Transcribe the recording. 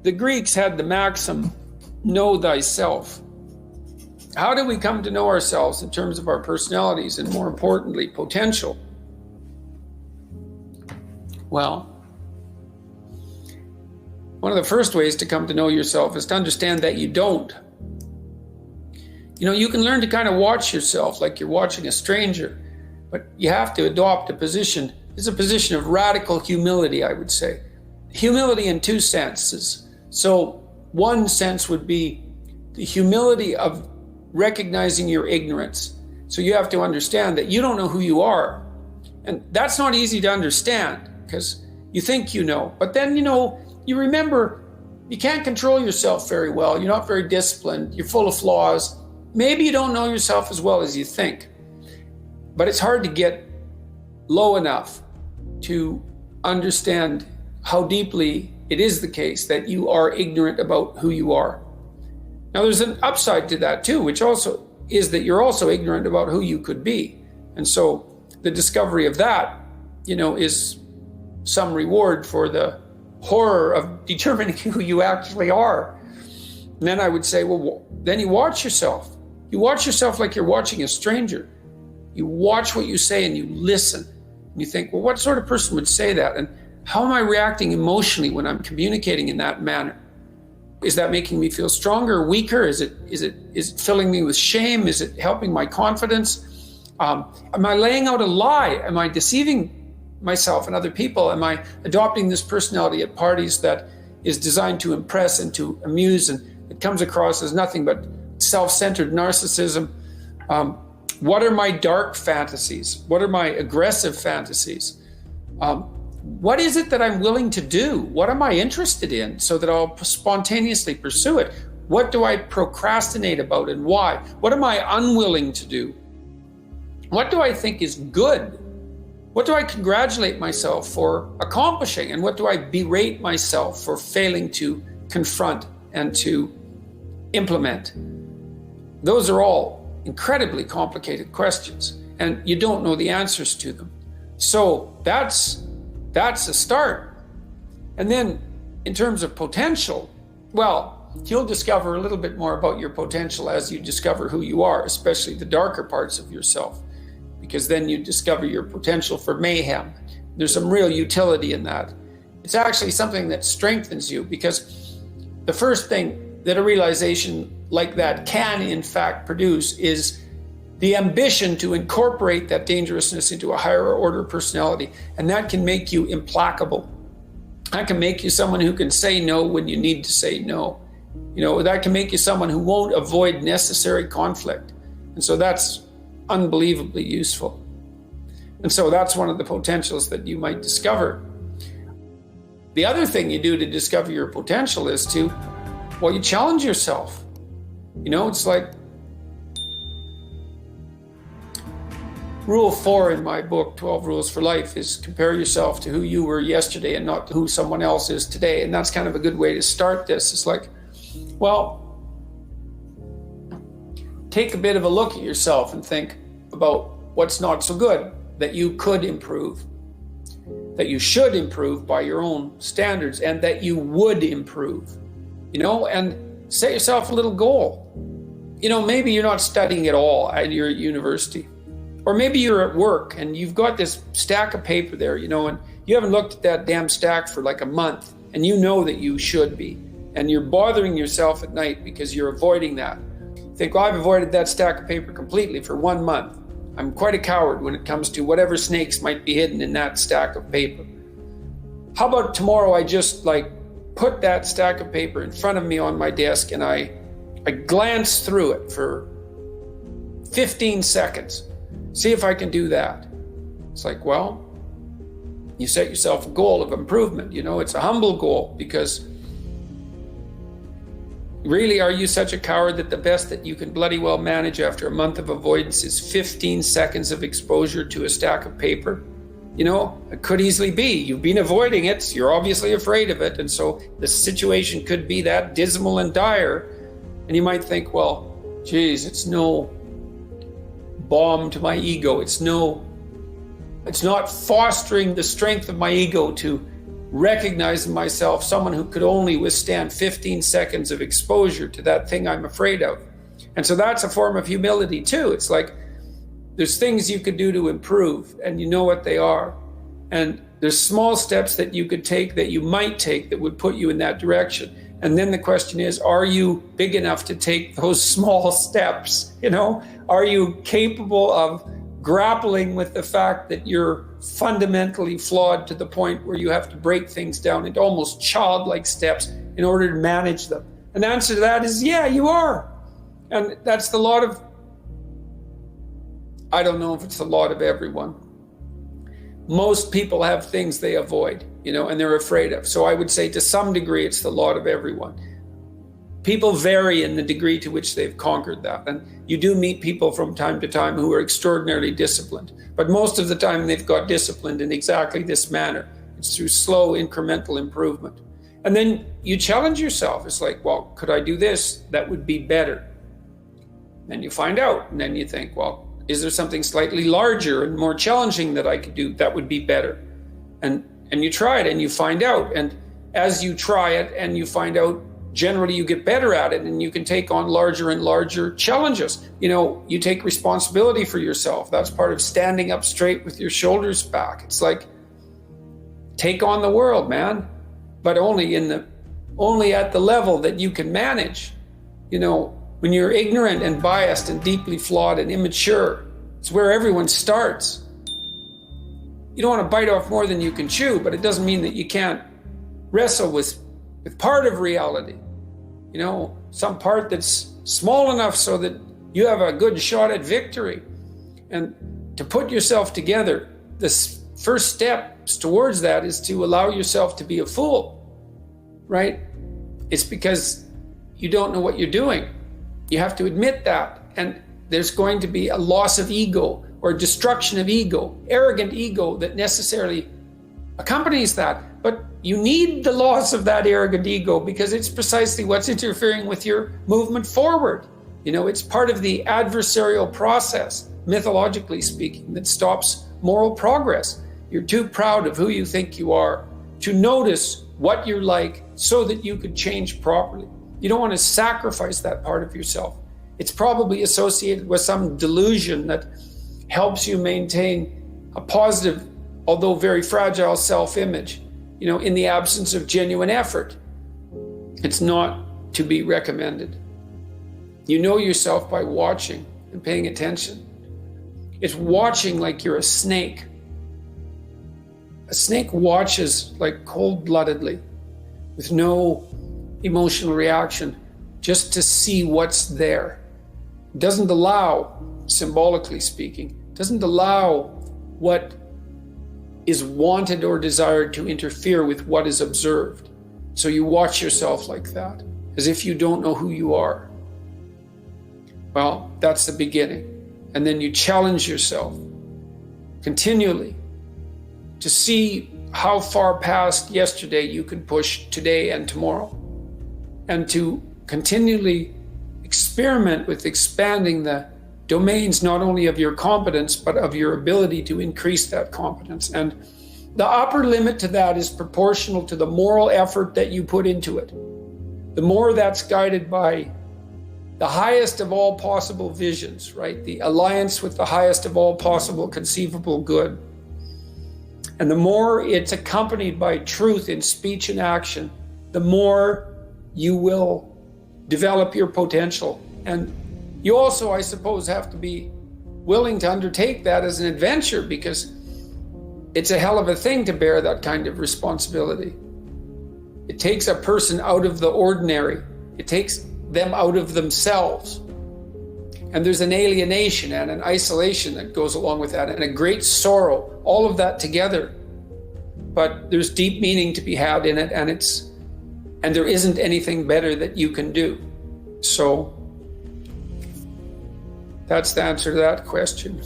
the Greeks had the maxim, know thyself. How do we come to know ourselves in terms of our personalities and, more importantly, potential? Well, one of the first ways to come to know yourself is to understand that you don't. You can learn to kind of watch yourself like you're watching a stranger, but you have to adopt a position. It's a position of radical humility, I would say. Humility in two senses. So one sense would be the humility of recognizing your ignorance. So you have to understand that you don't know who you are. And that's not easy to understand because you think you know. But then, you remember you can't control yourself very well. You're not very disciplined. You're full of flaws. Maybe you don't know yourself as well as you think. But it's hard to get low enough to understand how deeply it is the case that you are ignorant about who you are. Now, there's an upside to that too, which also is that you're also ignorant about who you could be. And so the discovery of that, is some reward for the horror of determining who you actually are. And then I would say, well, then you watch yourself. You watch yourself like you're watching a stranger. You watch what you say and you listen. And you think, well, what sort of person would say that? And how am I reacting emotionally when I'm communicating in that manner? Is that making me feel stronger or weaker? Is it filling me with shame? Is it helping my confidence? Am I laying out a lie? Am I deceiving myself and other people? Am I adopting this personality at parties that is designed to impress and to amuse, and it comes across as nothing but self-centered narcissism? What are my dark fantasies? What are my aggressive fantasies? What is it that I'm willing to do? What am I interested in so that I'll spontaneously pursue it? What do I procrastinate about and why? What am I unwilling to do? What do I think is good? What do I congratulate myself for accomplishing? And what do I berate myself for failing to confront and to implement? Those are all incredibly complicated questions, and you don't know the answers to them. So that's a start. And then in terms of potential, well, you'll discover a little bit more about your potential as you discover who you are, especially the darker parts of yourself, because then you discover your potential for mayhem. There's some real utility in that. It's actually something that strengthens you, because the first thing that a realization like that can in fact produce is the ambition to incorporate that dangerousness into a higher order personality. And that can make you implacable. That can make you someone who can say no when you need to say no. That can make you someone who won't avoid necessary conflict. And so that's unbelievably useful. And so that's one of the potentials that you might discover. The other thing you do to discover your potential is you challenge yourself. It's like Rule 4 in my book, 12 Rules for Life, is compare yourself to who you were yesterday and not to who someone else is today. And that's kind of a good way to start this. It's like, well, take a bit of a look at yourself and think about what's not so good that you could improve, that you should improve by your own standards, and that you would improve, and set yourself a little goal. Maybe you're not studying at all and you're at university. Or maybe you're at work and you've got this stack of paper there, and you haven't looked at that damn stack for like a month, and you know that you should be. And you're bothering yourself at night because you're avoiding that. You think, well, I've avoided that stack of paper completely for 1 month. I'm quite a coward when it comes to whatever snakes might be hidden in that stack of paper. How about tomorrow I just put that stack of paper in front of me on my desk and I glance through it for 15 seconds. See if I can do that. It's like, well, you set yourself a goal of improvement. It's a humble goal, because really, are you such a coward that the best that you can bloody well manage after a month of avoidance is 15 seconds of exposure to a stack of paper? It could easily be. You've been avoiding it. So you're obviously afraid of it. And so the situation could be that dismal and dire. And you might think, well, geez, it's no bomb to my ego. It's not fostering the strength of my ego to recognize in myself someone who could only withstand 15 seconds of exposure to that thing I'm afraid of. And so that's a form of humility too. It's like there's things you could do to improve, and you know what they are. And there's small steps that you could take, that you might take, that would put you in that direction. And then the question is, are you big enough to take those small steps? Are you capable of grappling with the fact that you're fundamentally flawed to the point where you have to break things down into almost childlike steps in order to manage them? And the answer to that is, yeah, you are. And that's the lot of, I don't know if it's the lot of everyone. Most people have things they avoid, and they're afraid of. So I would say to some degree, it's the lot of everyone. People vary in the degree to which they've conquered that. And you do meet people from time to time who are extraordinarily disciplined. But most of the time they've got disciplined in exactly this manner. It's through slow incremental improvement. And then you challenge yourself. It's like, well, could I do this? That would be better. Then you find out. And then you think, well, is there something slightly larger and more challenging that I could do? That would be better. And you try it and you find out. And as you try it and you find out, generally you get better at it and you can take on larger and larger challenges. You take responsibility for yourself. That's part of standing up straight with your shoulders back. It's like, take on the world, man, but only at the level that you can manage. When you're ignorant and biased and deeply flawed and immature, it's where everyone starts. You don't want to bite off more than you can chew, but it doesn't mean that you can't wrestle with part of reality. Some part that's small enough so that you have a good shot at victory. And to put yourself together, the first steps towards that is to allow yourself to be a fool, right? It's because you don't know what you're doing. You have to admit that. And there's going to be a loss of ego or destruction of ego, arrogant ego that necessarily accompanies that. But you need the loss of that arrogant ego because it's precisely what's interfering with your movement forward. It's part of the adversarial process, mythologically speaking, that stops moral progress. You're too proud of who you think you are to notice what you're like so that you could change properly. You don't want to sacrifice that part of yourself. It's probably associated with some delusion that helps you maintain a positive, although very fragile self-image, in the absence of genuine effort. It's not to be recommended. You know yourself by watching and paying attention. It's watching like you're a snake. A snake watches like cold-bloodedly, with no emotional reaction, just to see what's there. It doesn't allow, symbolically speaking, doesn't allow what is wanted or desired to interfere with what is observed. So you watch yourself like that, as if you don't know who you are. Well, that's the beginning. And then you challenge yourself continually to see how far past yesterday you can push today and tomorrow, and to continually experiment with expanding the domains not only of your competence, but of your ability to increase that competence. And the upper limit to that is proportional to the moral effort that you put into it. The more that's guided by the highest of all possible visions, right? The alliance with the highest of all possible conceivable good. And the more it's accompanied by truth in speech and action, the more you will develop your potential. And you also, I suppose, have to be willing to undertake that as an adventure, because it's a hell of a thing to bear that kind of responsibility. It takes a person out of the ordinary. It takes them out of themselves. And there's an alienation and an isolation that goes along with that, and a great sorrow, all of that together. But there's deep meaning to be had in it, and there isn't anything better that you can do. So that's the answer to that question.